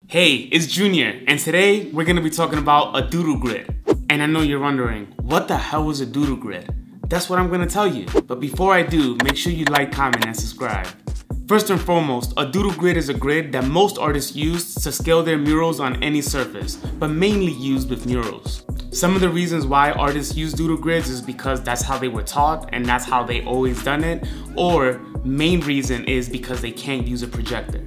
Hey, it's Junior, and today we're gonna be talking about a doodle grid. And I know you're wondering, what the hell is a doodle grid? That's what I'm gonna tell you. But before I do, make sure you like, comment, and subscribe. First and foremost, a doodle grid is a grid that most artists use to scale their murals on any surface, but mainly used with murals. Some of the reasons why artists use doodle grids is because that's how they were taught and that's how they always done it, or main reason is because they can't use a projector.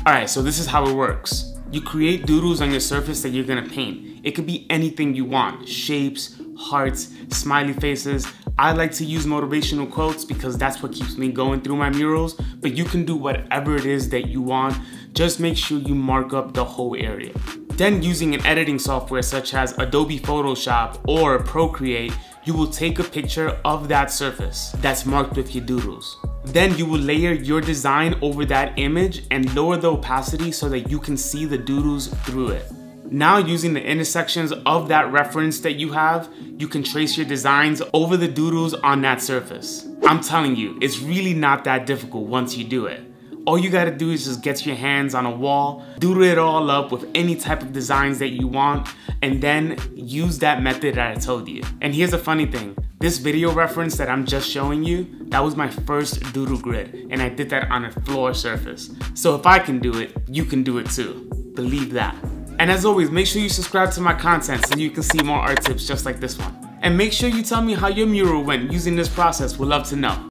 Alright, so this is how it works. You create doodles on your surface that you're gonna paint. It could be anything you want, shapes, hearts, smiley faces. I like to use motivational quotes because that's what keeps me going through my murals, but you can do whatever it is that you want. Just make sure you mark up the whole area. Then using an editing software such as Adobe Photoshop or Procreate, you will take a picture of that surface that's marked with your doodles. Then you will layer your design over that image and lower the opacity so that you can see the doodles through it. Now using the intersections of that reference that you have, you can trace your designs over the doodles on that surface. I'm telling you, it's really not that difficult once you do it. All you gotta do is just get your hands on a wall, doodle it all up with any type of designs that you want, and then use that method that I told you. And here's a funny thing. This video reference that I'm just showing you, that was my first doodle grid, and I did that on a floor surface. So if I can do it, you can do it too. Believe that. And as always, make sure you subscribe to my content so you can see more art tips just like this one. And make sure you tell me how your mural went using this process. We'd love to know.